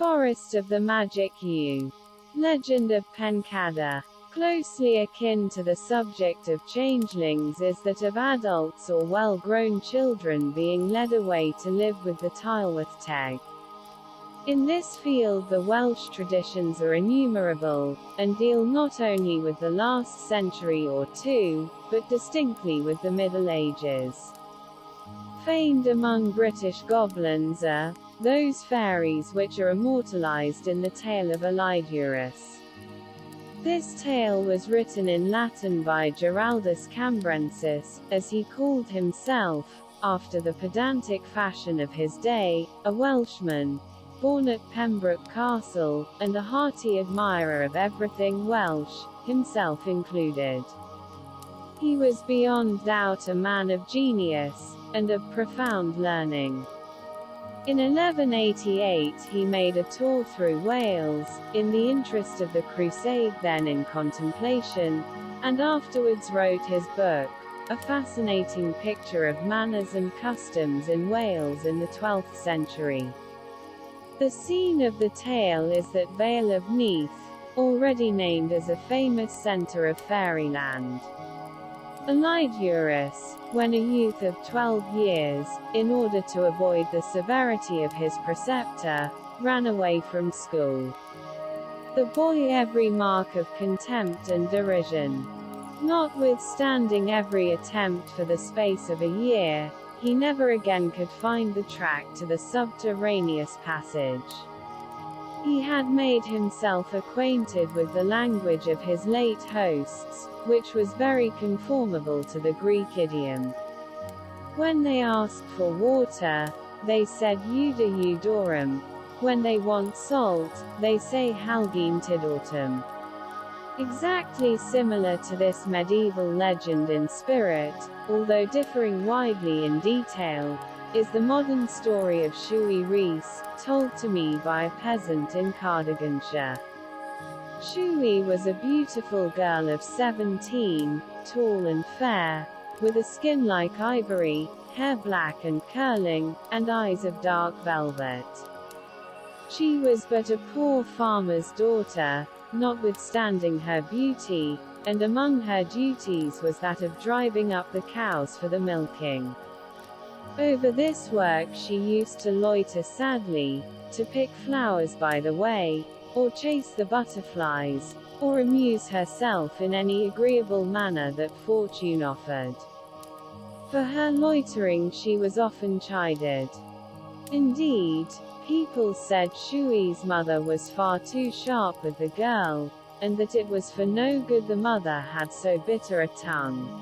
Forest of the Magic Yew. Legend of Pencader. Closely akin to the subject of changelings is that of adults or well-grown children being led away to live with the Tylwyth Teg. In this field the Welsh traditions are innumerable, and deal not only with the last century or two, but distinctly with the Middle Ages. Famed among British goblins are those fairies which are immortalized in the Tale of Elidurus. This tale was written in Latin by Giraldus Cambrensis, as he called himself, after the pedantic fashion of his day, a Welshman, born at Pembroke Castle, and a hearty admirer of everything Welsh, himself included. He was beyond doubt a man of genius, and of profound learning. In 1188 he made a tour through Wales, in the interest of the crusade then in contemplation, and afterwards wrote his book, a fascinating picture of manners and customs in Wales in the 12th century. The scene of the tale is that Vale of Neath, already named as a famous centre of fairyland. Elidurus, when a youth of 12 years, in order to avoid the severity of his preceptor, ran away from school. The boy every mark of contempt and derision. Notwithstanding every attempt for the space of a year, he never again could find the track to the subterraneous passage. He had made himself acquainted with the language of his late hosts, which was very conformable to the Greek idiom. When they asked for water, they said Euda Eudorum. When they want salt, they say Halgin Tidortum. Exactly similar to this medieval legend in spirit, although differing widely in detail, is the modern story of Shui Rhys, told to me by a peasant in Cardiganshire. Shui was a beautiful girl of 17, tall and fair, with a skin like ivory, hair black and curling, and eyes of dark velvet. She was but a poor farmer's daughter, notwithstanding her beauty, and among her duties was that of driving up the cows for the milking. Over this work she used to loiter sadly, to pick flowers by the way, or chase the butterflies, or amuse herself in any agreeable manner that fortune offered. For her loitering she was often chided. Indeed, people said Shui's mother was far too sharp with the girl, and that it was for no good the mother had so bitter a tongue.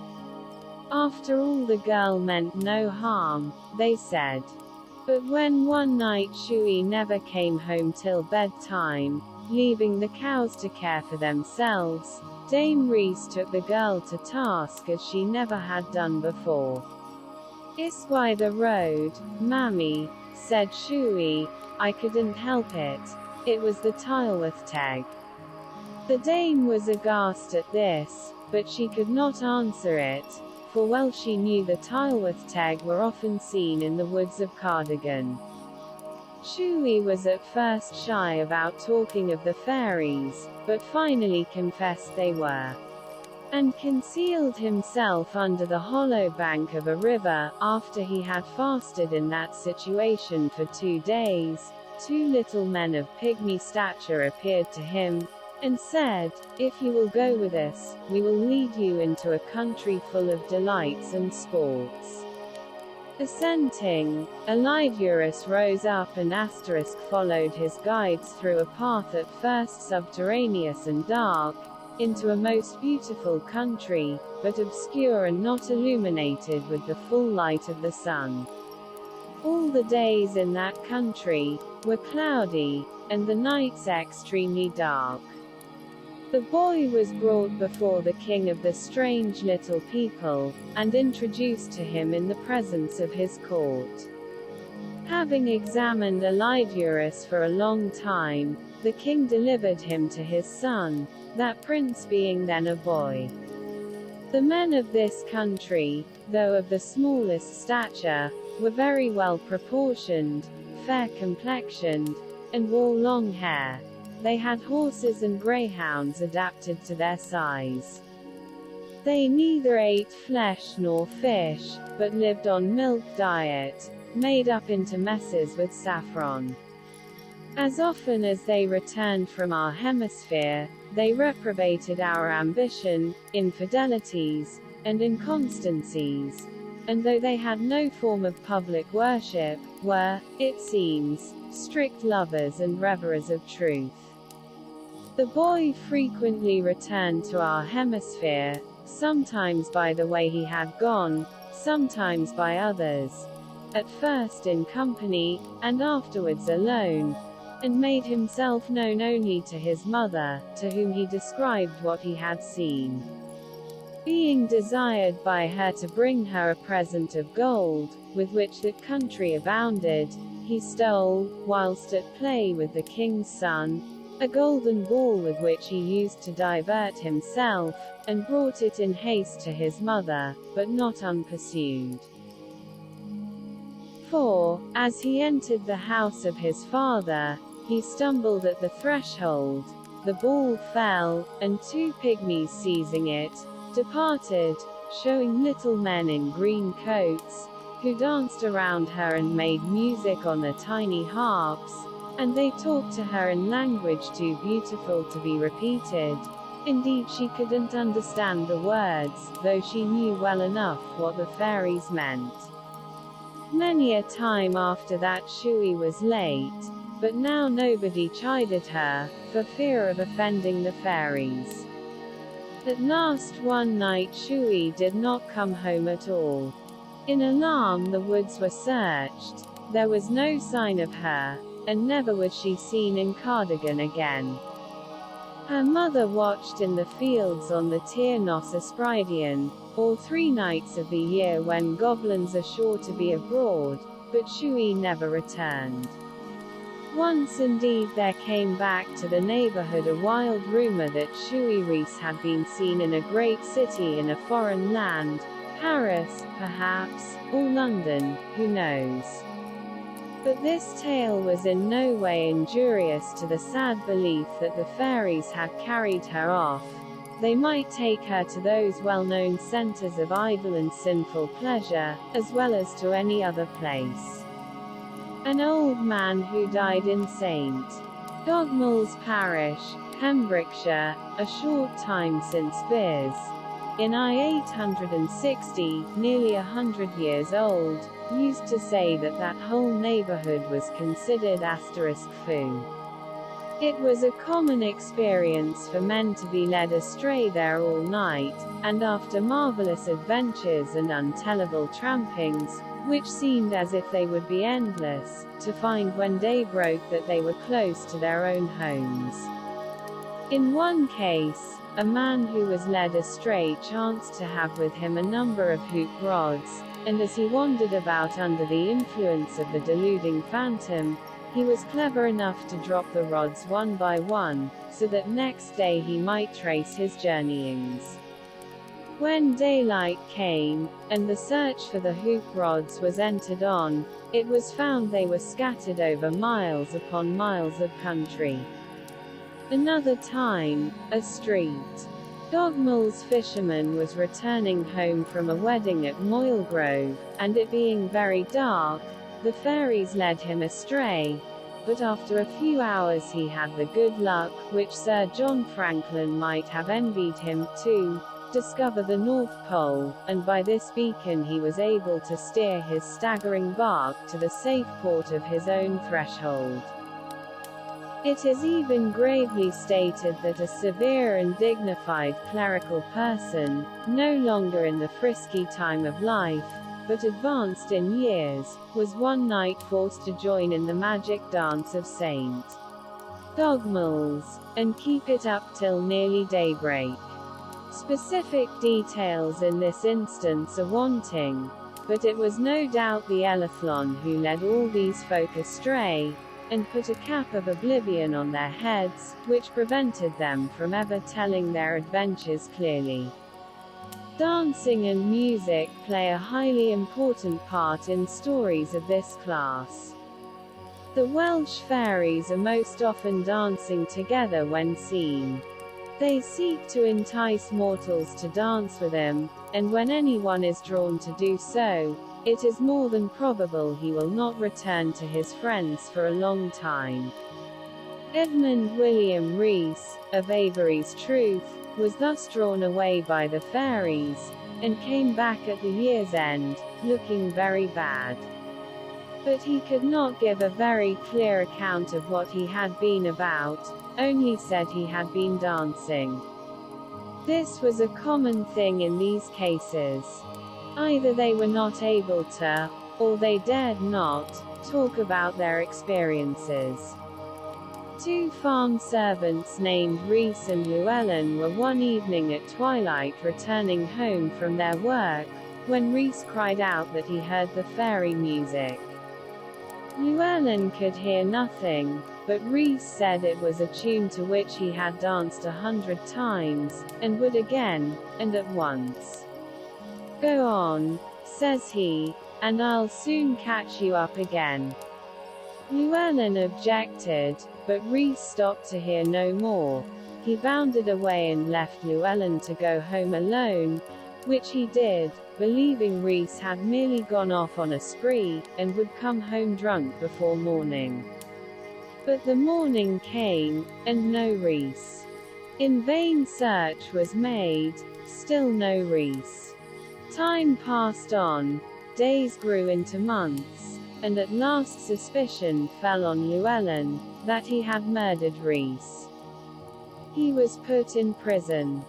After all the girl meant no harm, they said. But when one night Shui never came home till bedtime, leaving the cows to care for themselves, Dame Rhys took the girl to task as she never had done before. "Isquy the road, mammy," said Shui, "I couldn't help it. It was the Tylwyth Teg." The dame was aghast at this, but she could not answer it, for well she knew the Tylwyth Teg were often seen in the woods of Cardigan. Shui was at first shy about talking of the fairies, but finally confessed they were, and concealed himself under the hollow bank of a river. After he had fasted in that situation for 2 days, 2 little men of pygmy stature appeared to him, and said, "If you will go with us, we will lead you into a country full of delights and sports." Assenting, Elidurus rose up and followed his guides through a path at first subterraneous and dark, into a most beautiful country, but obscure and not illuminated with the full light of the sun. All the days in that country were cloudy, and the nights extremely dark. The boy was brought before the king of the strange little people, and introduced to him in the presence of his court. Having examined Elidurus for a long time, the king delivered him to his son, that prince being then a boy. The men of this country, though of the smallest stature, were very well proportioned, fair complexioned, and wore long hair. They had horses and greyhounds adapted to their size. They neither ate flesh nor fish, but lived on milk diet, made up into messes with saffron. As often as they returned from our hemisphere, they reprobated our ambition, infidelities, and inconstancies, and though they had no form of public worship, were, it seems, strict lovers and reverers of truth. The boy frequently returned to our hemisphere, sometimes by the way he had gone, sometimes by others, at first in company, and afterwards alone, and made himself known only to his mother, to whom he described what he had seen. Being desired by her to bring her a present of gold, with which that country abounded, he stole, whilst at play with the king's son, a golden ball with which he used to divert himself, and brought it in haste to his mother, but not unpursued. For, as he entered the house of his father, he stumbled at the threshold, the ball fell, and two pygmies seizing it, departed, showing little men in green coats, who danced around her and made music on their tiny harps, and they talked to her in language too beautiful to be repeated. Indeed, she couldn't understand the words, though she knew well enough what the fairies meant. Many a time after that Shui was late, but now nobody chided her, for fear of offending the fairies. At last one night Shui did not come home at all. In alarm the woods were searched, there was no sign of her, and never was she seen in Cardigan again. Her mother watched in the fields on the Tir Nos Ysbrydion, all 3 nights of the year when goblins are sure to be abroad, but Shui never returned. Once indeed there came back to the neighborhood a wild rumor that Shui Rhys had been seen in a great city in a foreign land, Paris, perhaps, or London, who knows. But this tale was in no way injurious to the sad belief that the fairies had carried her off. They might take her to those well-known centers of idle and sinful pleasure, as well as to any other place. An old man who died in St. Dogmell's Parish, Pembrokeshire, a short time since viz. In I-860, nearly 100 years old, used to say that that whole neighborhood was considered *fou. It was a common experience for men to be led astray there all night, and after marvelous adventures and untellable trampings, which seemed as if they would be endless, to find when day broke that they were close to their own homes. In one case, a man who was led astray chanced to have with him a number of hoop rods, and as he wandered about under the influence of the deluding phantom, he was clever enough to drop the rods one by one, so that next day he might trace his journeyings. When daylight came, and the search for the hoop rods was entered on, it was found they were scattered over miles upon miles of country. Another time, a street Dogmell's fisherman was returning home from a wedding at Moylegrove, and it being very dark, the fairies led him astray, but after a few hours he had the good luck, which Sir John Franklin might have envied him, to discover the North Pole, and by this beacon he was able to steer his staggering bark to the safe port of his own threshold. It is even gravely stated that a severe and dignified clerical person, no longer in the frisky time of life, but advanced in years, was one night forced to join in the magic dance of St. Dogmell's, and keep it up till nearly daybreak. Specific details in this instance are wanting, but it was no doubt the Ellyllon who led all these folk astray, and put a cap of oblivion on their heads, which prevented them from ever telling their adventures clearly. Dancing and music play a highly important part in stories of this class. The Welsh fairies are most often dancing together when seen. They seek to entice mortals to dance with them, and when anyone is drawn to do so, it is more than probable he will not return to his friends for a long time. Edmund William Rhys, of Avery's Truth, was thus drawn away by the fairies, and came back at the year's end, looking very bad. But he could not give a very clear account of what he had been about, only said he had been dancing. This was a common thing in these cases. Either they were not able to, or they dared not, talk about their experiences. Two farm servants named Rhys and Llewellyn were one evening at twilight returning home from their work, when Rhys cried out that he heard the fairy music. Llewellyn could hear nothing, but Rhys said it was a tune to which he had danced 100 times, and would again, and at once. "Go on," says he, "and I'll soon catch you up again." Llewellyn objected, but Rhys stopped to hear no more. He bounded away and left Llewellyn to go home alone, which he did, believing Rhys had merely gone off on a spree, and would come home drunk before morning. But the morning came, and no Rhys. In vain search was made, still no Rhys. Time passed on, days grew into months, and at last suspicion fell on Llewellyn, that he had murdered Rhys. He was put in prison.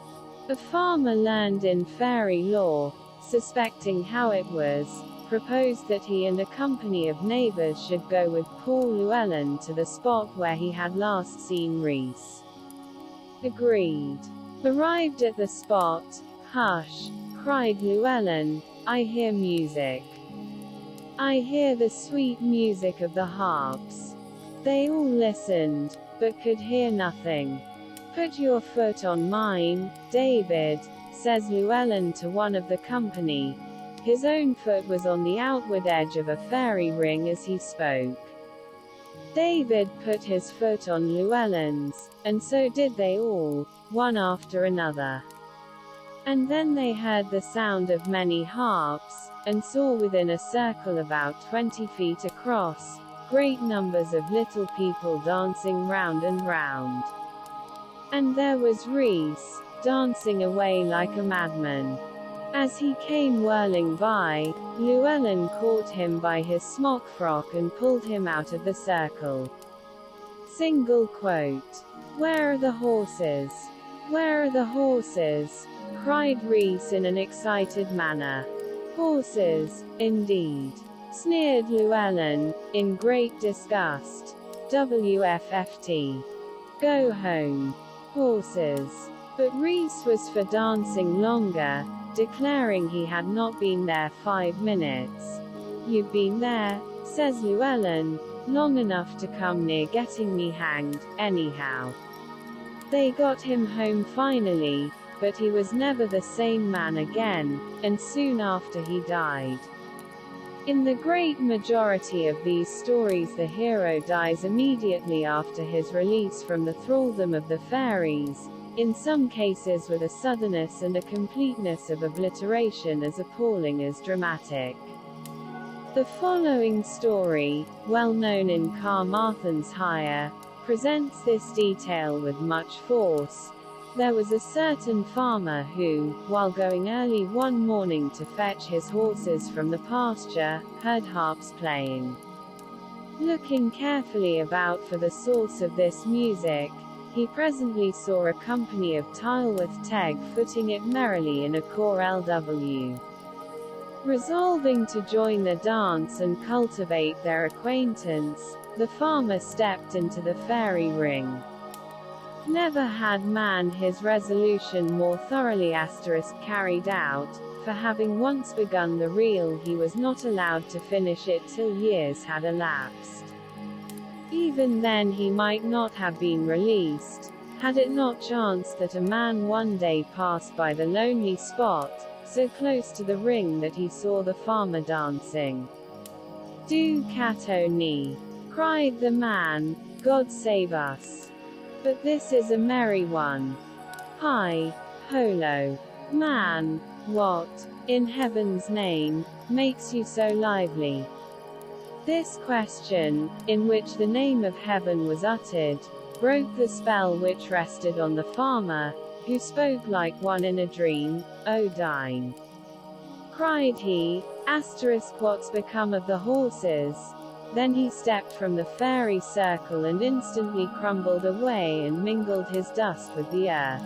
A farmer learned in fairy lore, suspecting how it was, proposed that he and a company of neighbors should go with poor Llewellyn to the spot where he had last seen Rhys. Agreed. Arrived at the spot, "Hush," cried Llewellyn, "I hear music. I hear the sweet music of the harps." They all listened, but could hear nothing. "Put your foot on mine, David," says Llewellyn to one of the company. His own foot was on the outward edge of a fairy ring as he spoke. David put his foot on Llewellyn's, and so did they all, one after another. And then they heard the sound of many harps, and saw within a circle about 20 feet across, great numbers of little people dancing round and round. And there was Rhys, dancing away like a madman. As he came whirling by, Llewellyn caught him by his smock frock and pulled him out of the circle. Single quote. "Where are the horses? Where are the horses?" cried Rhys in an excited manner. "Horses, indeed," sneered Llewellyn, in great disgust. "WFFT. Go home. Horses." But Rhys was for dancing longer, declaring he had not been there 5 minutes. "You've been there," says Llewellyn, "long enough to come near getting me hanged, anyhow." They got him home finally, but he was never the same man again, and soon after he died. In the great majority of these stories the hero dies immediately after his release from the thraldom of the fairies, in some cases with a suddenness and a completeness of obliteration as appalling as dramatic. The following story, well known in Carmarthen's Hire, presents this detail with much force. There was a certain farmer who, while going early one morning to fetch his horses from the pasture, heard harps playing. Looking carefully about for the source of this music, he presently saw a company of Tylwyth Teg footing it merrily in a core LW. Resolving to join the dance and cultivate their acquaintance, the farmer stepped into the fairy ring. Never had man his resolution more thoroughly carried out, for having once begun the reel he was not allowed to finish it till years had elapsed. Even then he might not have been released, had it not chanced that a man one day passed by the lonely spot, so close to the ring that he saw the farmer dancing. "Du cato ni," Cried the man, God save us. But this is a merry one. Hi, holo. Man, what, in heaven's name, makes you so lively? This question, in which the name of heaven was uttered, broke the spell which rested on the farmer, who spoke like one in a dream. Odine. Cried he, what's become of the horses? Then he stepped from the fairy circle and instantly crumbled away and mingled his dust with the earth.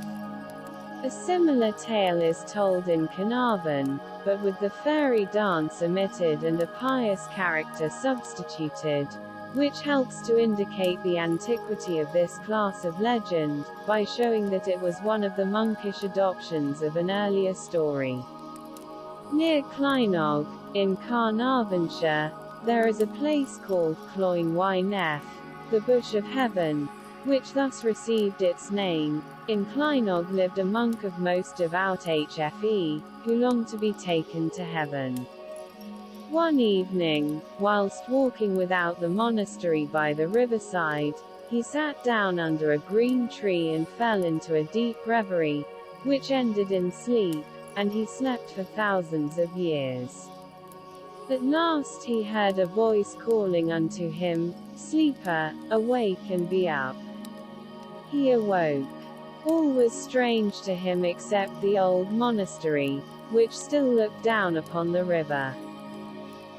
A similar tale is told in Carnarvon, but with the fairy dance omitted and a pious character substituted, which helps to indicate the antiquity of this class of legend, by showing that it was one of the monkish adoptions of an earlier story. Near Clynog, in Carnarvonshire, there is a place called Cloyne y Neff, the Bush of Heaven, which thus received its name. In Clynog lived a monk of most devout Hfe, who longed to be taken to heaven. One evening, whilst walking without the monastery by the riverside, he sat down under a green tree and fell into a deep reverie, which ended in sleep, and he slept for thousands of years. At last he heard a voice calling unto him, Sleeper, awake and be up. He awoke. All was strange to him except the old monastery, which still looked down upon the river.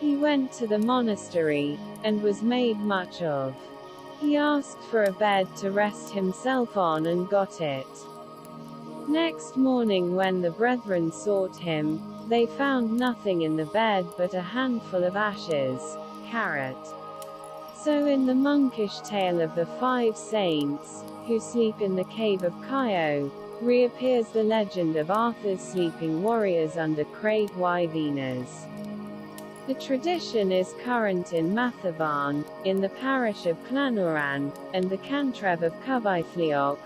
He went to the monastery, and was made much of. He asked for a bed to rest himself on and got it. Next morning when the brethren sought him, they found nothing in the bed but a handful of ashes, carrot. So in the monkish tale of the 5 saints, who sleep in the cave of Kyo, reappears the legend of Arthur's sleeping warriors under Craig y Venus. The tradition is current in Mathavarn, in the parish of Llangollen, and the cantref of Cyfaethliog,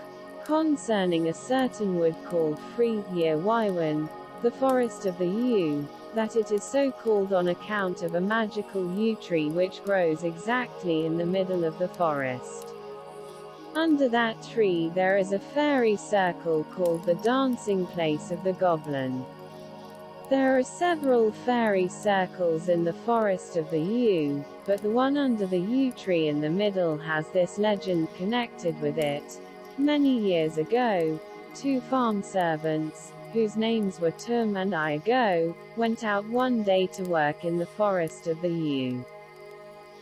concerning a certain wood called Frith Llewellyn, the forest of the yew, that it is so called on account of a magical yew tree which grows exactly in the middle of the forest. Under that tree there is a fairy circle called the dancing place of the goblin. There are several fairy circles in the forest of the yew, but the one under the yew tree in the middle has this legend connected with it. Many years ago, 2 farm servants, whose names were Tum and Iago, went out one day to work in the forest of the yew.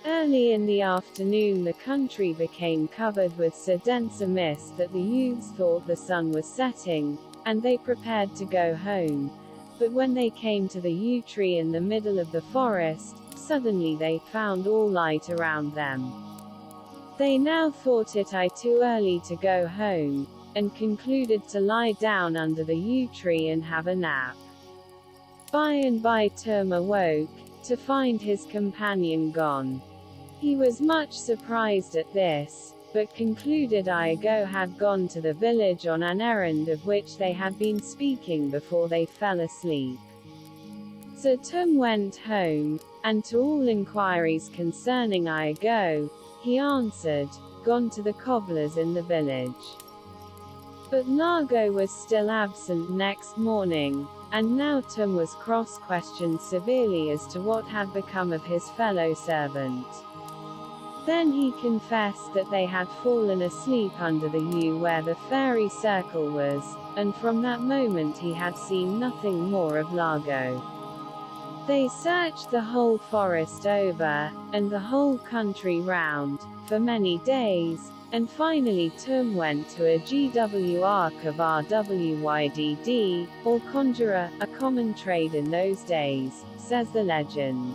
Early in the afternoon the country became covered with so dense a mist that the youths thought the sun was setting, and they prepared to go home. But when they came to the yew tree in the middle of the forest, suddenly they found all light around them. They now thought it too early to go home, and concluded to lie down under the yew tree and have a nap. By and by Tum awoke, to find his companion gone. He was much surprised at this, but concluded Iago had gone to the village on an errand of which they had been speaking before they fell asleep. So Tum went home, and to all inquiries concerning Iago, he answered, gone to the cobblers in the village. But Lago was still absent next morning, and now Tum was cross-questioned severely as to what had become of his fellow servant. Then he confessed that they had fallen asleep under the yew where the fairy circle was, and from that moment he had seen nothing more of Lago. They searched the whole forest over, and the whole country round, for many days, and finally Tum went to a GW of RWYDD, or conjurer, a common trade in those days, says the legend.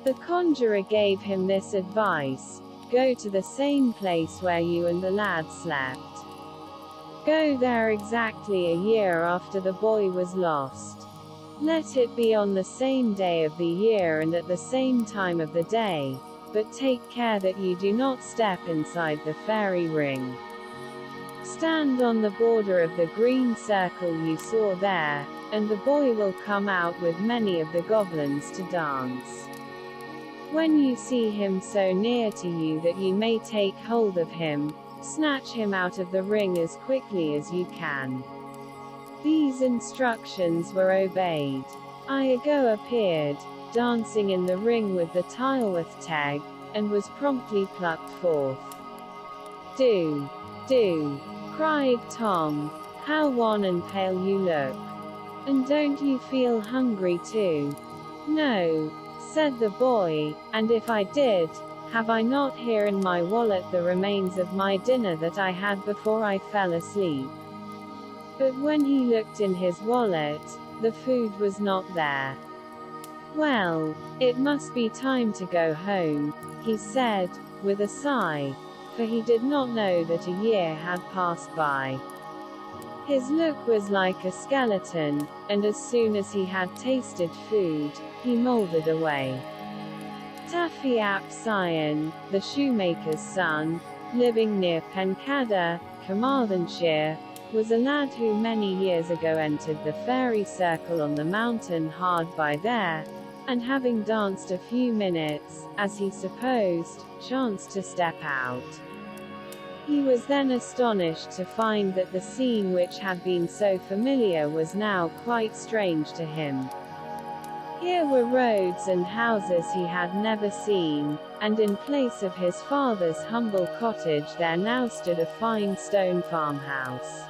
The conjurer gave him this advice: go to the same place where you and the lad slept. Go there exactly a year after the boy was lost. Let it be on the same day of the year and at the same time of the day, but take care that you do not step inside the fairy ring. Stand on the border of the green circle you saw there, and the boy will come out with many of the goblins to dance. When you see him so near to you that you may take hold of him, snatch him out of the ring as quickly as you can." These instructions were obeyed. Iago appeared, dancing in the ring with the Tylwyth Teg, and was promptly plucked forth. "Do! Do!" cried Tom. "How wan and pale you look! And don't you feel hungry too?" "No," said the boy, "and if I did, have I not here in my wallet the remains of my dinner that I had before I fell asleep?" But when he looked in his wallet, the food was not there. "Well, it must be time to go home," he said, with a sigh, for he did not know that a year had passed by. His look was like a skeleton, and as soon as he had tasted food, he mouldered away. Taffy ap Sion, the shoemaker's son, living near Pencader, Carmarthenshire, was a lad who many years ago entered the fairy circle on the mountain hard by there, and having danced a few minutes, as he supposed, chanced to step out. He was then astonished to find that the scene which had been so familiar was now quite strange to him. Here were roads and houses he had never seen, and in place of his father's humble cottage there now stood a fine stone farmhouse.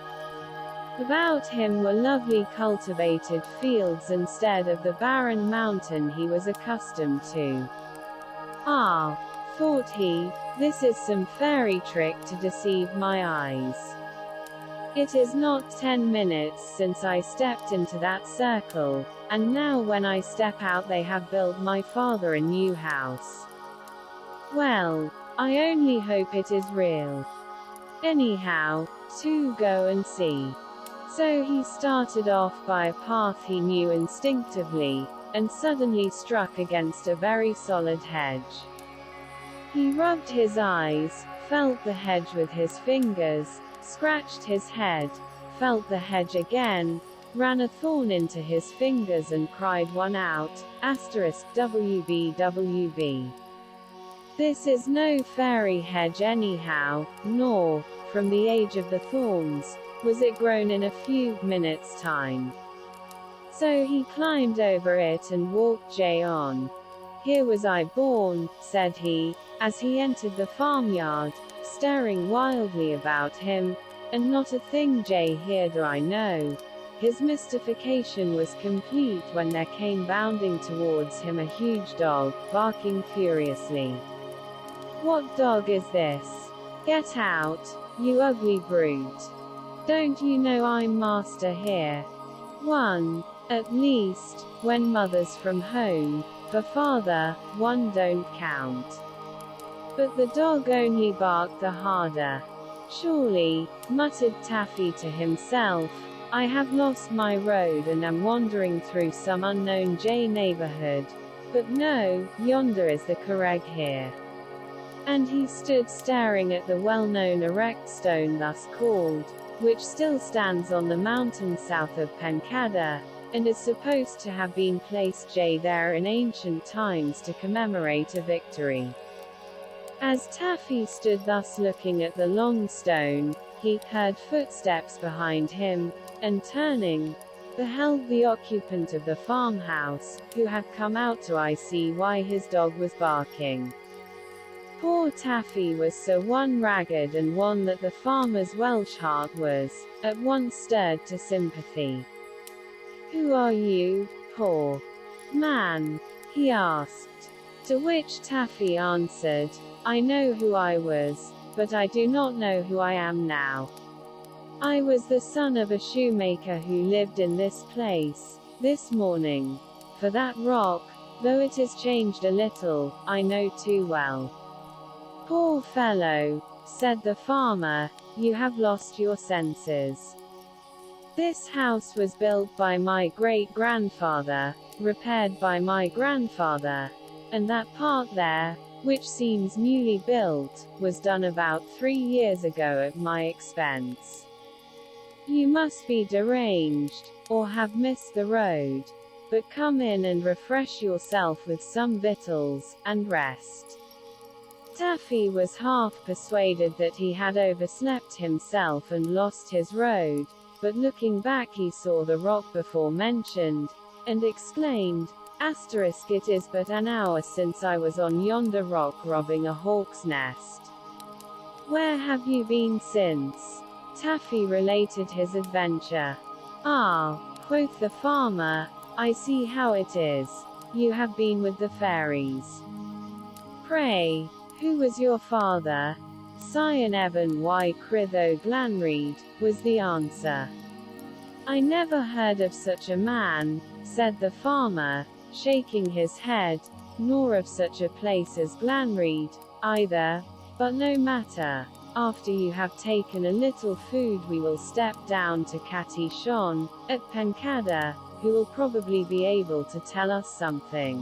About him were lovely cultivated fields instead of the barren mountain he was accustomed to. "Ah," thought he, "this is some fairy trick to deceive my eyes. It is not 10 minutes since I stepped into that circle, and now when I step out they have built my father a new house. Well, I only hope it is real. Anyhow, to go and see." So he started off by a path he knew instinctively, and suddenly struck against a very solid hedge. He rubbed his eyes, felt the hedge with his fingers, scratched his head, felt the hedge again, ran a thorn into his fingers and cried one out, *WB. This is no fairy hedge anyhow, nor, from the age of the thorns, was it grown in a few minutes' time. So he climbed over it and walked on. "Here was I born," said he, as he entered the farmyard, staring wildly about him, "and not a thing here do I know." His mystification was complete when there came bounding towards him a huge dog, barking furiously. "What dog is this? Get out, you ugly brute! Don't you know I'm master here? One, at least, when mother's from home, for father, one don't count." But the dog only barked the harder. "Surely," muttered Taffy to himself, "I have lost my road and am wandering through some unknown neighborhood. But no, yonder is the correct here." And he stood staring at the well-known erect stone thus called, which still stands on the mountain south of Pencader, and is supposed to have been placed there in ancient times to commemorate a victory. As Taffy stood thus looking at the long stone, he heard footsteps behind him, and turning, beheld the occupant of the farmhouse, who had come out to see why his dog was barking. Poor Taffy was so one ragged and wan that the farmer's Welsh heart was, at once stirred to sympathy. "Who are you, poor man?" he asked. To which Taffy answered, "I know who I was, but I do not know who I am now. I was the son of a shoemaker who lived in this place, this morning. For that rock, though it is changed a little, I know too well." "Poor fellow," said the farmer, "you have lost your senses. This house was built by my great-grandfather, repaired by my grandfather, and that part there, which seems newly built, was done about 3 years ago at my expense. You must be deranged, or have missed the road. but come in and refresh yourself with some victuals, and rest." Taffy was half persuaded that he had overslept himself and lost his road, but looking back he saw the rock before mentioned, and exclaimed, "It is but an hour since I was on yonder rock robbing a hawk's nest. Where have you been since?" Taffy related his adventure. "Ah," quoth the farmer, "I see how it is. You have been with the fairies. Pray, who was your father?" "Sion Evan y Cryddo Glanryd," was the answer. "I never heard of such a man," said the farmer, shaking his head, "nor of such a place as Glanryd, either, but no matter. After you have taken a little food we will step down to Sion, at Pencader, who will probably be able to tell us something."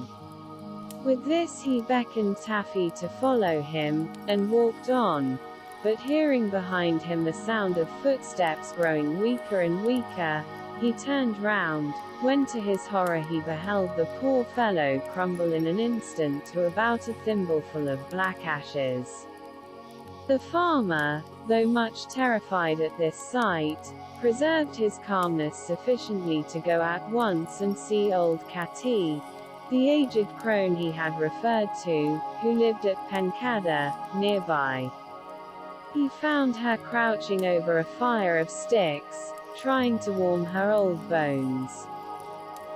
With this he beckoned Taffy to follow him, and walked on, but hearing behind him the sound of footsteps growing weaker and weaker, he turned round, when to his horror he beheld the poor fellow crumble in an instant to about a thimbleful of black ashes. The farmer, though much terrified at this sight, preserved his calmness sufficiently to go at once and see old Catty, the aged crone he had referred to, who lived at Pencader, nearby. He found her crouching over a fire of sticks, trying to warm her old bones.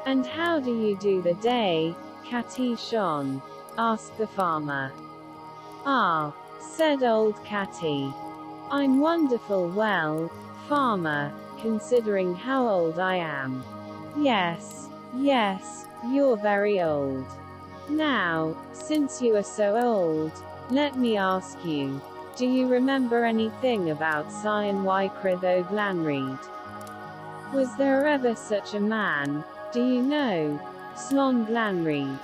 "And how do you do the day, Catty Sion?" asked the farmer. "Ah," said old Catty, "I'm wonderful well, farmer, considering how old I am." "Yes, yes, you're very old. Now, since you are so old, let me ask you, do you remember anything about Sion y Cryddo Glanryd? Was there ever such a man, do you know, Slon Glanryd?"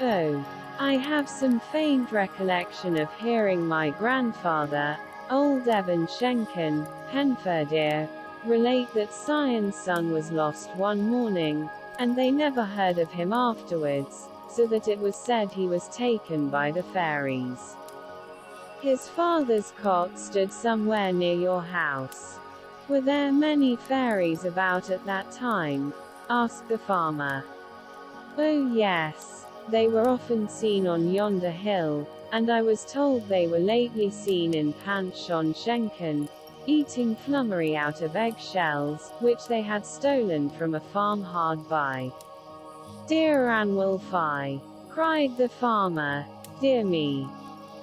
"Oh, I have some faint recollection of hearing my grandfather, old Evan Shenkin, Pencader, relate that Sion's son was lost one morning, and they never heard of him afterwards, so that it was said he was taken by the fairies. His father's cot stood somewhere near your house. Were there many fairies about at that time?" asked the farmer. "Oh yes, they were often seen on yonder hill, and I was told they were lately seen in Panchon Shenken, eating flummery out of eggshells, which they had stolen from a farm hard by." "Dear Anwulfi!" cried the farmer, "dear me!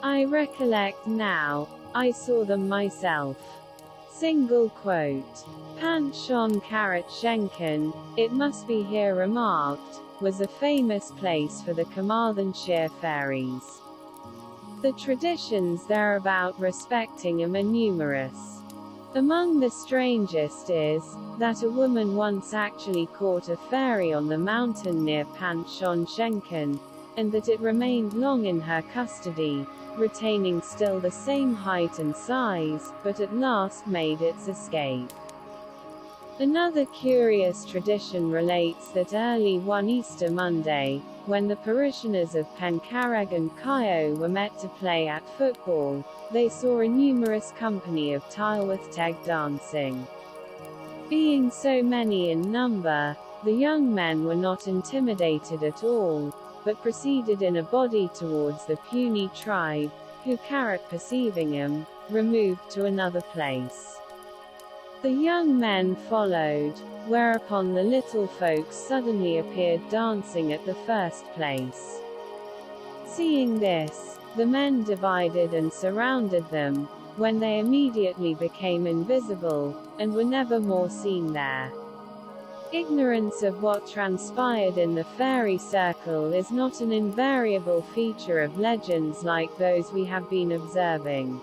I recollect now, I saw them myself." Single quote. Panchon Karat Shenken, it must be here remarked, was a famous place for the Carmarthenshire fairies. The traditions thereabout respecting them are numerous. Among the strangest is, that a woman once actually caught a fairy on the mountain near Panchon Shenken, and that it remained long in her custody, retaining still the same height and size, but at last made its escape. Another curious tradition relates that early one Easter Monday, when the parishioners of Pencarreg and Kyo were met to play at football, they saw a numerous company of Tylwyth Teg dancing. Being so many in number, the young men were not intimidated at all, but proceeded in a body towards the puny tribe, who Carrot perceiving him, removed to another place. The young men followed, whereupon the little folks suddenly appeared dancing at the first place. Seeing this, the men divided and surrounded them, when they immediately became invisible, and were never more seen there. Ignorance of what transpired in the fairy circle is not an invariable feature of legends like those we have been observing.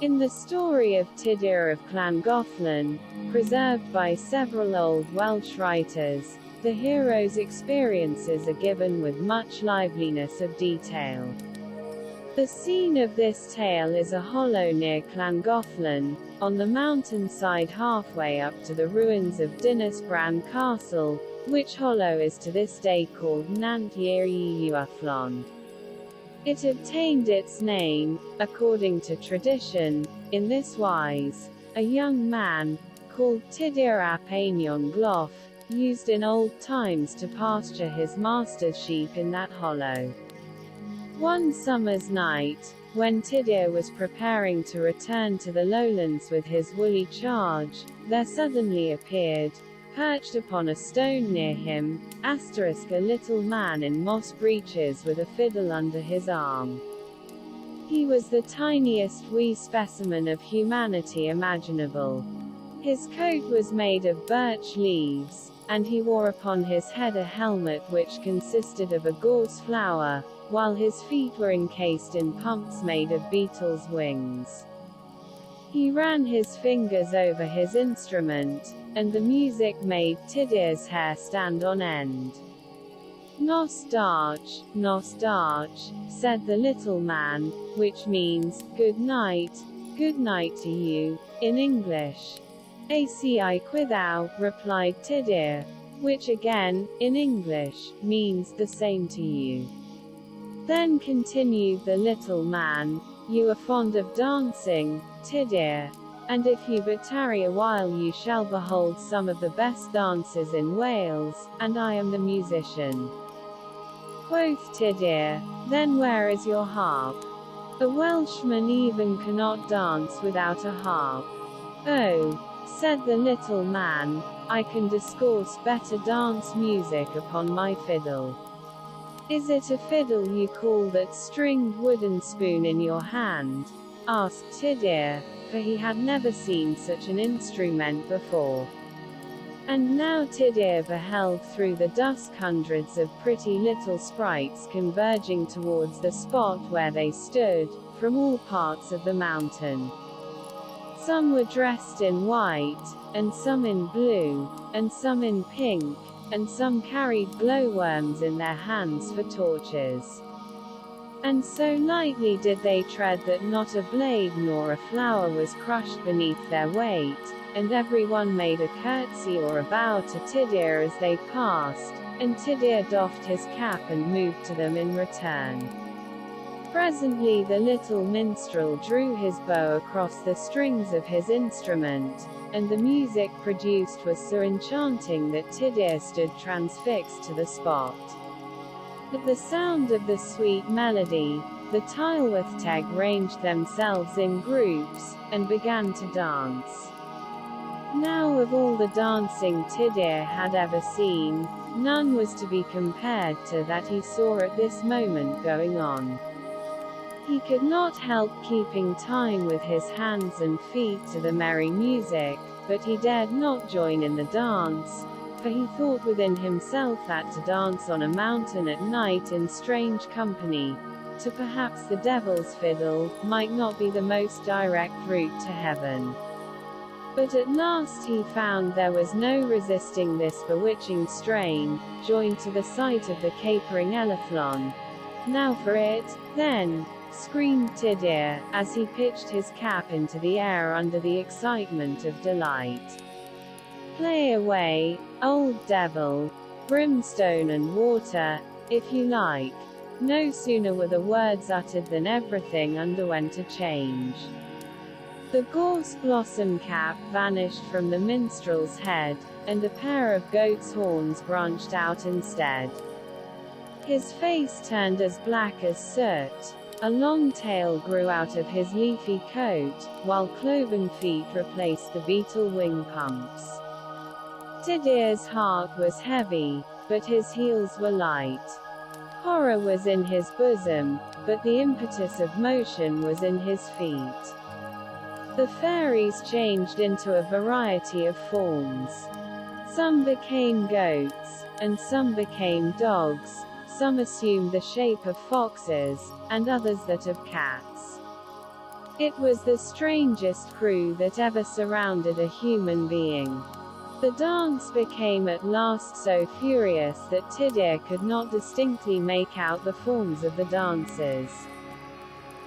In the story of Tudur of Llangollen, preserved by several old Welsh writers, the hero's experiences are given with much liveliness of detail. The scene of this tale is a hollow near Llangollen, on the mountainside halfway up to the ruins of Dinas Bran Castle, which hollow is to this day called Nant Llewellyn. It obtained its name, according to tradition, in this wise: a young man, called Tudur ap Einion Gloff, used in old times to pasture his master's sheep in that hollow. One summer's night, when Tudur was preparing to return to the lowlands with his woolly charge, there suddenly appeared, perched upon a stone near him, *a little man in moss breeches with a fiddle under his arm. He was the tiniest wee specimen of humanity imaginable. His coat was made of birch leaves, and he wore upon his head a helmet which consisted of a gorse flower, while his feet were encased in pumps made of beetles' wings. He ran his fingers over his instrument, and the music made Tudur's hair stand on end. "Nos darch, said the little man, which means, good night to you, in English. "Ac I quithou," replied Tudur, which again, in English, means the same to you. Then continued the little man, "You are fond of dancing, Tudur, and if you but tarry a while you shall behold some of the best dances in Wales, and I am the musician." Quoth Tudur, "Then where is your harp? A Welshman even cannot dance without a harp." "Oh," said the little man, "I can discourse better dance music upon my fiddle." "Is it a fiddle you call that stringed wooden spoon in your hand?" asked Tudur, for he had never seen such an instrument before. And now Tudur beheld through the dusk hundreds of pretty little sprites converging towards the spot where they stood, from all parts of the mountain. Some were dressed in white, and some in blue, and some in pink, and some carried glowworms in their hands for torches. And so lightly did they tread that not a blade nor a flower was crushed beneath their weight, and every one made a curtsy or a bow to Tudur as they passed, and Tudur doffed his cap and moved to them in return. Presently the little minstrel drew his bow across the strings of his instrument, and the music produced was so enchanting that Tudur stood transfixed to the spot. At the sound of the sweet melody, the Tylwyth Teg ranged themselves in groups, and began to dance. Now of all the dancing Tudur had ever seen, none was to be compared to that he saw at this moment going on. He could not help keeping time with his hands and feet to the merry music, but he dared not join in the dance, for he thought within himself that to dance on a mountain at night in strange company, to perhaps the devil's fiddle, might not be the most direct route to heaven. But at last he found there was no resisting this bewitching strain, joined to the sight of the capering Ellyllon. "Now for it, then!" screamed Tudur, as he pitched his cap into the air under the excitement of delight. "Play away, old devil, brimstone and water, if you like." No sooner were the words uttered than everything underwent a change. The gorse blossom cap vanished from the minstrel's head, and a pair of goat's horns branched out instead. His face turned as black as soot. A long tail grew out of his leafy coat, while cloven feet replaced the beetle wing pumps. Tudur's heart was heavy, but his heels were light. Horror was in his bosom, but the impetus of motion was in his feet. The fairies changed into a variety of forms. Some became goats, and some became dogs, some assumed the shape of foxes, and others that of cats. It was the strangest crew that ever surrounded a human being. The dance became at last so furious that Tudur could not distinctly make out the forms of the dancers.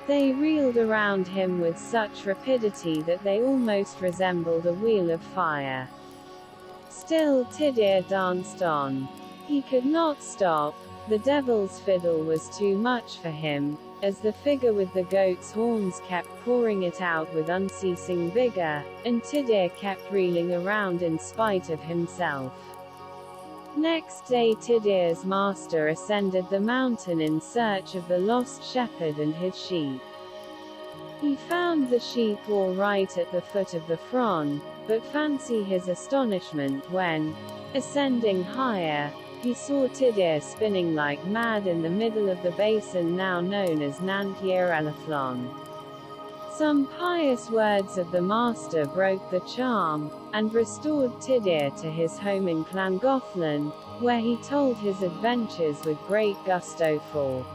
They reeled around him with such rapidity that they almost resembled a wheel of fire. Still Tudur danced on. He could not stop. The devil's fiddle was too much for him, as the figure with the goat's horns kept pouring it out with unceasing vigor, and Tudur kept reeling around in spite of himself. Next day Tudur's master ascended the mountain in search of the lost shepherd and his sheep. He found the sheep all right at the foot of the Fron, but fancy his astonishment when, ascending higher, he saw Tudur spinning like mad in the middle of the basin now known as Nant Llewellyn. Some pious words of the master broke the charm, and restored Tudur to his home in Llangollen, where he told his adventures with great gusto for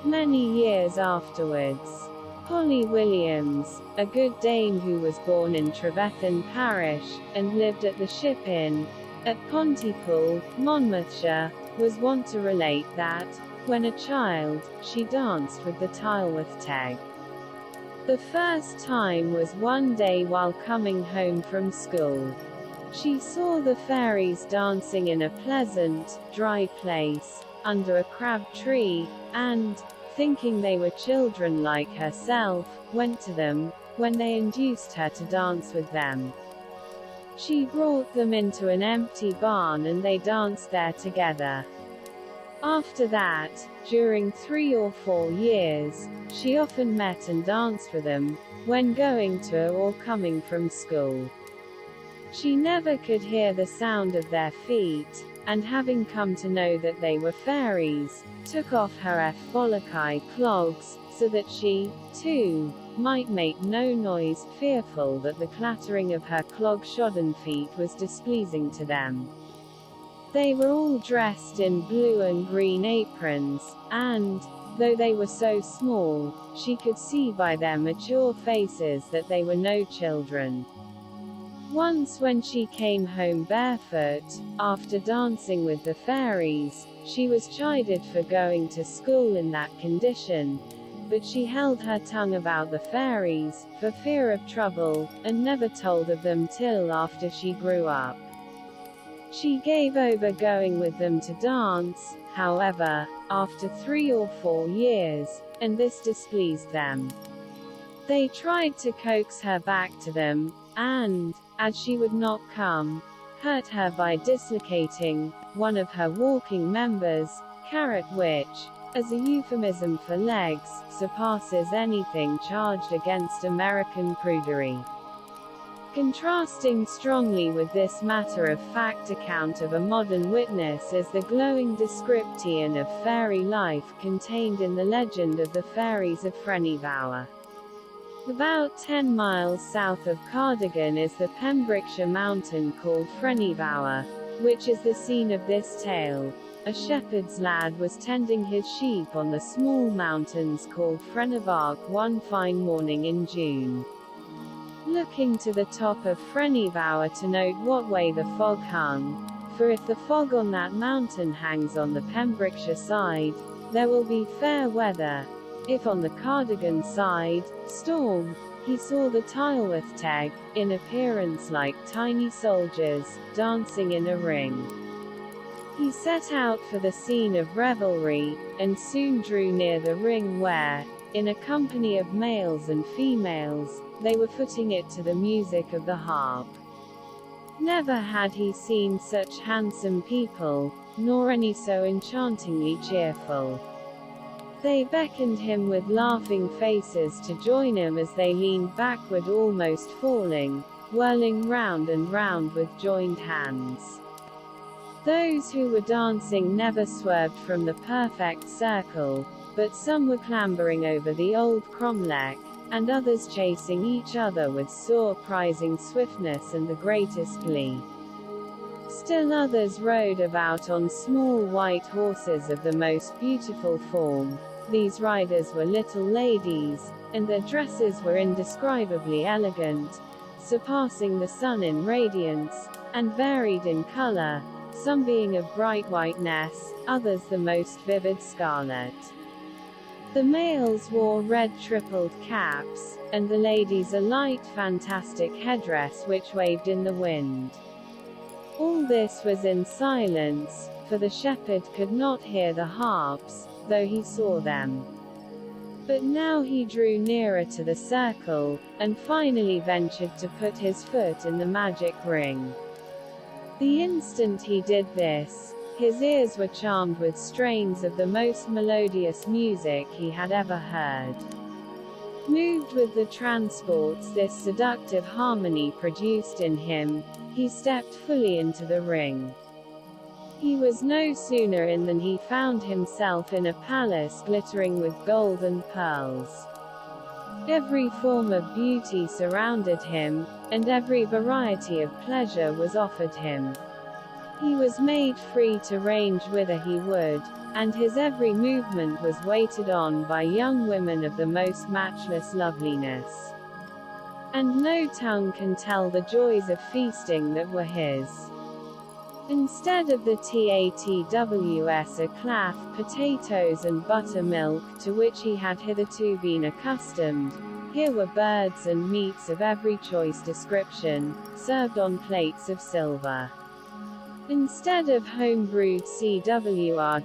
many years afterwards. Polly Williams, a good dame who was born in Trefethin Parish, and lived at the Ship Inn, at Pontypool, Monmouthshire, was wont to relate that, when a child, she danced with the Tylwyth Teg. The first time was one day while coming home from school. She saw the fairies dancing in a pleasant, dry place, under a crab tree, and, thinking they were children like herself, went to them, when they induced her to dance with them. She brought them into an empty barn and they danced there together. After that, during 3 or 4 years, she often met and danced with them, when going to or coming from school. She never could hear the sound of their feet, and having come to know that they were fairies, took off her Folokai clogs, so that she, too, might make no noise, fearful that the clattering of her clog-shodden feet was displeasing to them. They were all dressed in blue and green aprons, and, though they were so small, she could see by their mature faces that they were no children. Once when she came home barefoot, after dancing with the fairies, she was chided for going to school in that condition, but she held her tongue about the fairies, for fear of trouble, and never told of them till after she grew up. She gave over going with them to dance, however, after 3 or 4 years, and this displeased them. They tried to coax her back to them, and, as she would not come, hurt her by dislocating one of her walking members, which, as a euphemism for legs, surpasses anything charged against American prudery. Contrasting strongly with this matter-of-fact account of a modern witness is the glowing description of fairy life contained in the legend of the Fairies of Frennifawr. About 10 miles south of Cardigan is the Pembrokeshire mountain called Frennifawr, which is the scene of this tale. A shepherd's lad was tending his sheep on the small mountains called Frennifawr one fine morning in June. Looking to the top of Frennifawr to note what way the fog hung, for if the fog on that mountain hangs on the Pembrokeshire side, there will be fair weather. If on the Cardigan side, storm, he saw the Tylwyth Teg, in appearance like tiny soldiers, dancing in a ring. He set out for the scene of revelry, and soon drew near the ring where, in a company of males and females, they were footing it to the music of the harp. Never had he seen such handsome people, nor any so enchantingly cheerful. They beckoned him with laughing faces to join him as they leaned backward almost falling, whirling round and round with joined hands. Those who were dancing never swerved from the perfect circle, but some were clambering over the old cromlech, and others chasing each other with surprising swiftness and the greatest glee. Still others rode about on small white horses of the most beautiful form. These riders were little ladies, and their dresses were indescribably elegant, surpassing the sun in radiance, and varied in color, some being of bright whiteness, others the most vivid scarlet. The males wore red tripled caps, and the ladies a light fantastic headdress which waved in the wind. All this was in silence, for the shepherd could not hear the harps, though he saw them. But now he drew nearer to the circle, and finally ventured to put his foot in the magic ring. The instant he did this, his ears were charmed with strains of the most melodious music he had ever heard. Moved with the transports this seductive harmony produced in him, he stepped fully into the ring. He was no sooner in than he found himself in a palace glittering with gold and pearls. Every form of beauty surrounded him, and every variety of pleasure was offered him. He was made free to range whither he would, and his every movement was waited on by young women of the most matchless loveliness. And no tongue can tell the joys of feasting that were his. Instead of the tatws a claff, potatoes and buttermilk to which he had hitherto been accustomed, here were birds and meats of every choice description, served on plates of silver. Instead of home-brewed cwrw,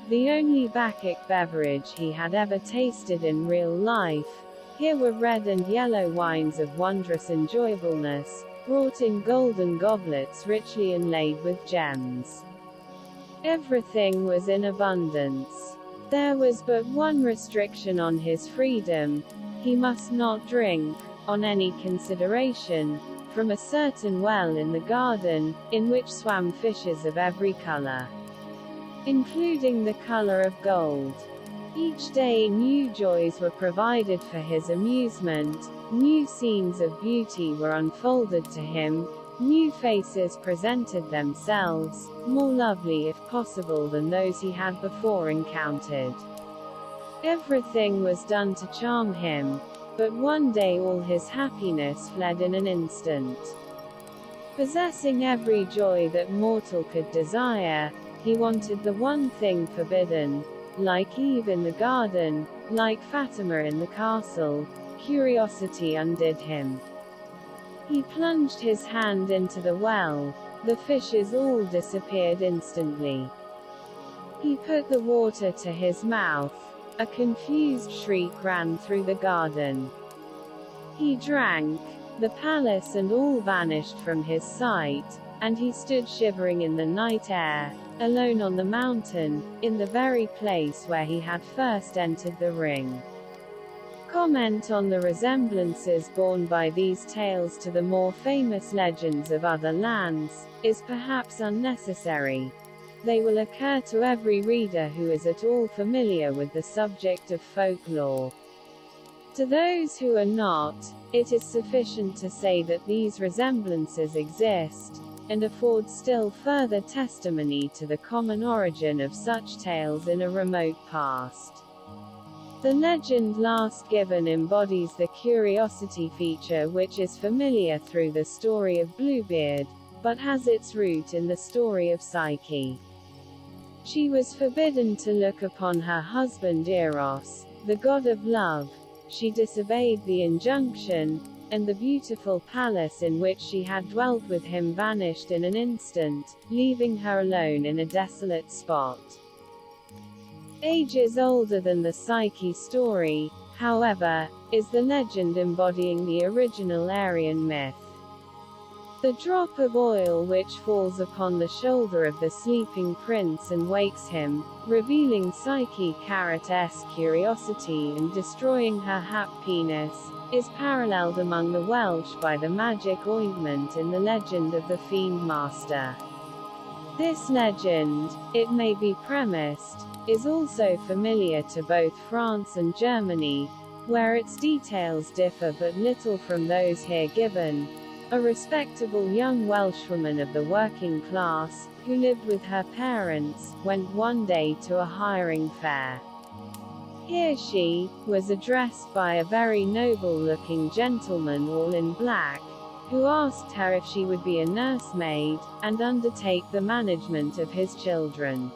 the only Bacchic beverage he had ever tasted in real life, here were red and yellow wines of wondrous enjoyableness, brought in golden goblets richly inlaid with gems. Everything was in abundance. There was but one restriction on his freedom: he must not drink, on any consideration, from a certain well in the garden, in which swam fishes of every color, including the color of gold. Each day new joys were provided for his amusement, new scenes of beauty were unfolded to him, new faces presented themselves, more lovely if possible than those he had before encountered. Everything was done to charm him, but one day all his happiness fled in an instant. Possessing every joy that mortal could desire, he wanted the one thing forbidden. Like Eve in the garden, like Fatima in the castle, curiosity undid him. He plunged his hand into the well, the fishes all disappeared instantly. He put the water to his mouth, a confused shriek ran through the garden. He drank, the palace and all vanished from his sight, and he stood shivering in the night air, alone on the mountain, in the very place where he had first entered the ring. Comment on the resemblances borne by these tales to the more famous legends of other lands is perhaps unnecessary. They will occur to every reader who is at all familiar with the subject of folklore. To those who are not, it is sufficient to say that these resemblances exist, and afford still further testimony to the common origin of such tales in a remote past. The legend last given embodies the curiosity feature which is familiar through the story of Bluebeard, but has its root in the story of Psyche. She was forbidden to look upon her husband Eros, the god of love. She disobeyed the injunction, and the beautiful palace in which she had dwelt with him vanished in an instant, leaving her alone in a desolate spot. Ages older than the Psyche story, however, is the legend embodying the original Aryan myth. The drop of oil which falls upon the shoulder of the sleeping prince and wakes him, revealing Psyche*s curiosity and destroying her happiness, is paralleled among the Welsh by the magic ointment in the legend of the Fiend Master. This legend, it may be premised, is also familiar to both France and Germany, where its details differ but little from those here given. A respectable young Welshwoman of the working class, who lived with her parents, went one day to a hiring fair. Here she was addressed by a very noble-looking gentleman all in black, who asked her if she would be a nursemaid, and undertake the management of his children.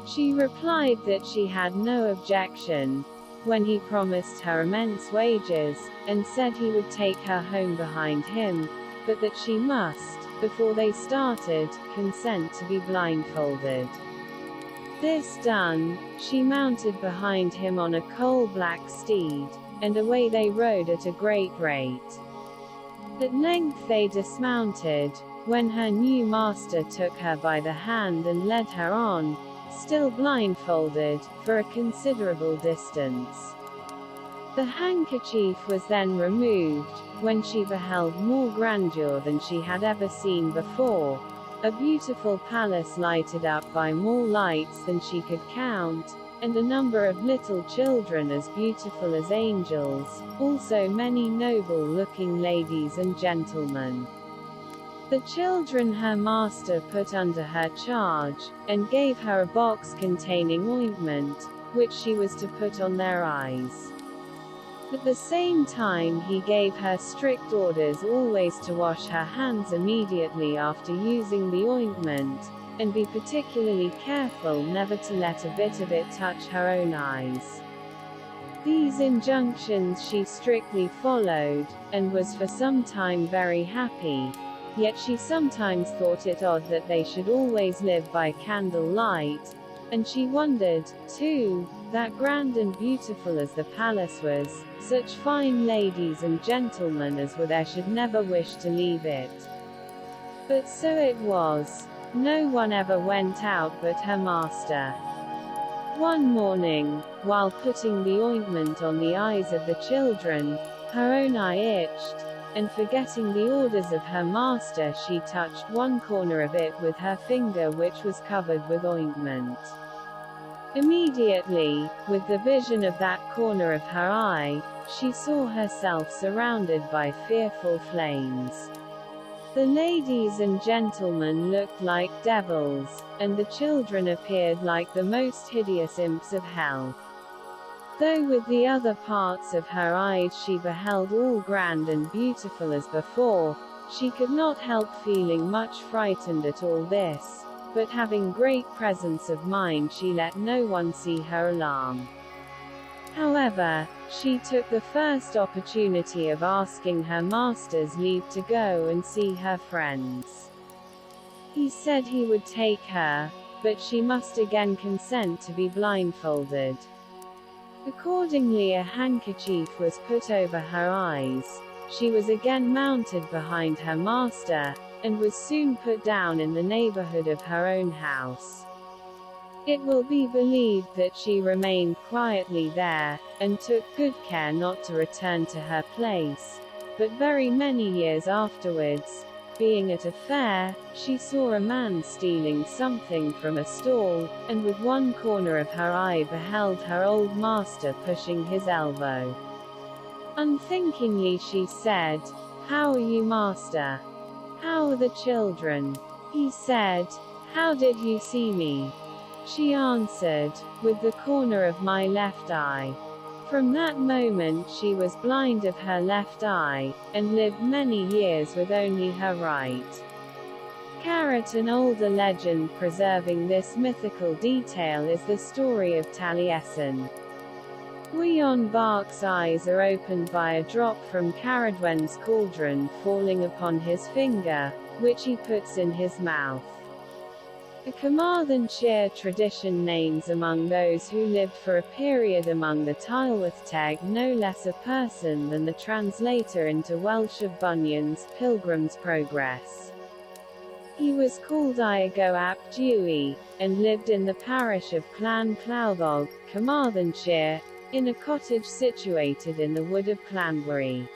She replied that she had no objection, when he promised her immense wages, and said he would take her home behind him, but that she must before they started, consent to be blindfolded. This done, she mounted behind him on a coal-black steed, and away they rode at a great rate. At length they dismounted, when her new master took her by the hand and led her on, still blindfolded, for a considerable distance. The handkerchief was then removed, when she beheld more grandeur than she had ever seen before, a beautiful palace lighted up by more lights than she could count, and a number of little children as beautiful as angels, also many noble-looking ladies and gentlemen. The children her master put under her charge, and gave her a box containing ointment, which she was to put on their eyes. At the same time he gave her strict orders always to wash her hands immediately after using the ointment, and be particularly careful never to let a bit of it touch her own eyes. These injunctions she strictly followed, and was for some time very happy, yet she sometimes thought it odd that they should always live by candle-light, and she wondered, too, that grand and beautiful as the palace was, such fine ladies and gentlemen as were there should never wish to leave it. But so it was. No one ever went out but her master. One morning, while putting the ointment on the eyes of the children, her own eye itched, and forgetting the orders of her master she touched one corner of it with her finger which was covered with ointment. Immediately, with the vision of that corner of her eye, she saw herself surrounded by fearful flames. The ladies and gentlemen looked like devils, and the children appeared like the most hideous imps of hell. Though with the other parts of her eyes she beheld all grand and beautiful as before, she could not help feeling much frightened at all this, but having great presence of mind she let no one see her alarm. However, she took the first opportunity of asking her master's leave to go and see her friends. He said he would take her, but she must again consent to be blindfolded. Accordingly a handkerchief was put over her eyes, she was again mounted behind her master, and was soon put down in the neighborhood of her own house. It will be believed that she remained quietly there, and took good care not to return to her place, but very many years afterwards, being at a fair, she saw a man stealing something from a stall, and with one corner of her eye beheld her old master pushing his elbow. Unthinkingly she said, "How are you, master? How are the children?" He said, "How did you see me?" She answered, "With the corner of my left eye." From that moment she was blind of her left eye, and lived many years with only her right. An older legend preserving this mythical detail is the story of Taliesin. Gwion Bark's eyes are opened by a drop from Caradwen's cauldron falling upon his finger, which he puts in his mouth. A Carmarthenshire tradition names among those who lived for a period among the Tylwyth Teg no less a person than the translator into Welsh of Bunyan's Pilgrim's Progress. He was called Iago ap Dewi, and lived in the parish of Clan Clawddog, Carmarthenshire, in a cottage situated in the wood of Clanbury.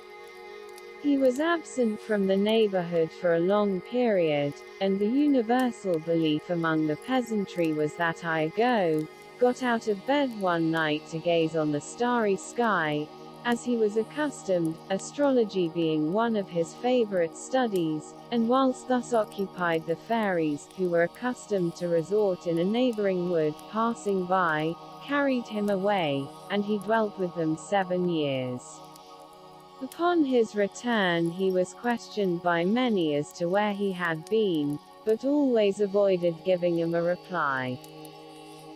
He was absent from the neighborhood for a long period, and the universal belief among the peasantry was that Iago got out of bed one night to gaze on the starry sky, as he was accustomed, astrology being one of his favorite studies, and whilst thus occupied the fairies, who were accustomed to resort in a neighboring wood, passing by, carried him away, and he dwelt with them 7 years. Upon his return he was questioned by many as to where he had been, but always avoided giving them a reply.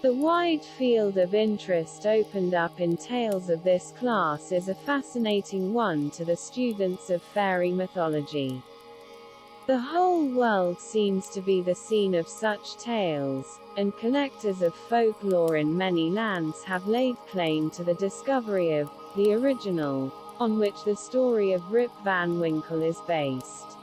The wide field of interest opened up in tales of this class is a fascinating one to the students of fairy mythology. The whole world seems to be the scene of such tales, and collectors of folklore in many lands have laid claim to the discovery of the original, on which the story of Rip van Winkle is based.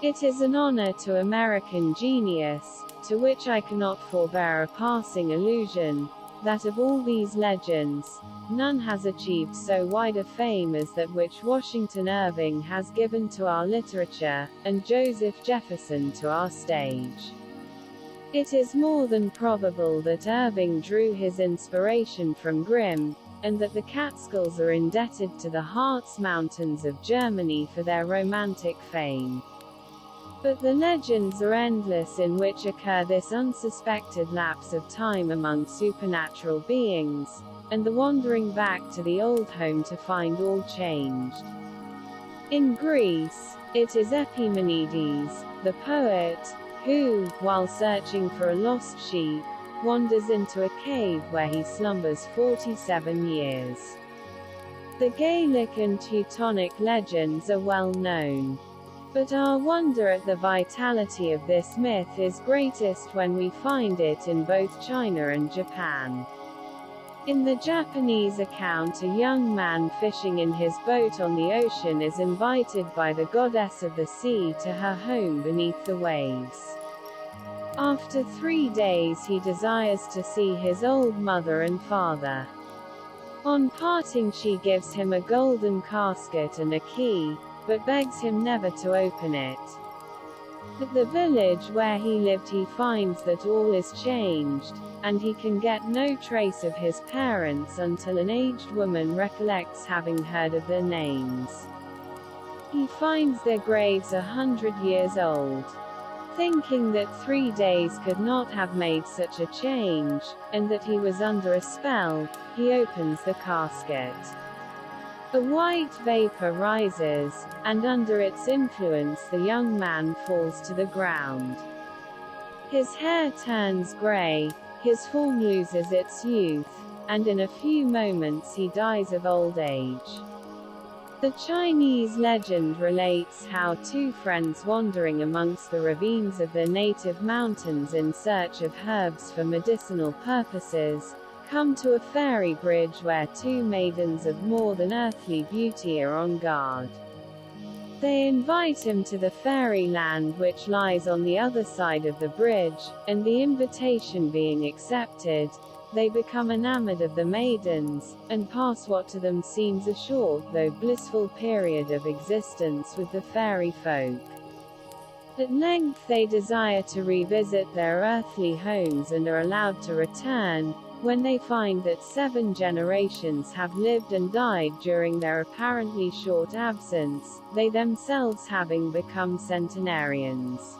It is an honor to American genius, to which I cannot forbear a passing allusion, that of all these legends, none has achieved so wide a fame as that which Washington Irving has given to our literature, and Joseph Jefferson to our stage. It is more than probable that Irving drew his inspiration from Grimm, and that the Catskills are indebted to the Harz Mountains of Germany for their romantic fame. But the legends are endless in which occur this unsuspected lapse of time among supernatural beings, and the wandering back to the old home to find all changed. In Greece, it is Epimenides, the poet, who, while searching for a lost sheep, wanders into a cave where he slumbers 47 years. The Gaelic and Teutonic legends are well known. But our wonder at the vitality of this myth is greatest when we find it in both China and Japan. In the Japanese account, a young man fishing in his boat on the ocean is invited by the goddess of the sea to her home beneath the waves. After 3 days he desires to see his old mother and father. On parting she gives him a golden casket and a key, but begs him never to open it. At the village where he lived he finds that all is changed, and he can get no trace of his parents until an aged woman recollects having heard of their names. He finds their graves 100 years old. Thinking that 3 days could not have made such a change, and that he was under a spell, he opens the casket. A white vapor rises, and under its influence the young man falls to the ground. His hair turns grey, his form loses its youth, and in a few moments he dies of old age. The Chinese legend relates how 2 friends wandering amongst the ravines of their native mountains in search of herbs for medicinal purposes, come to a fairy bridge where 2 maidens of more than earthly beauty are on guard. They invite him to the fairy land which lies on the other side of the bridge, and the invitation being accepted, they become enamored of the maidens, and pass what to them seems a short though blissful period of existence with the fairy folk. At length they desire to revisit their earthly homes and are allowed to return, when they find that 7 generations have lived and died during their apparently short absence, they themselves having become centenarians.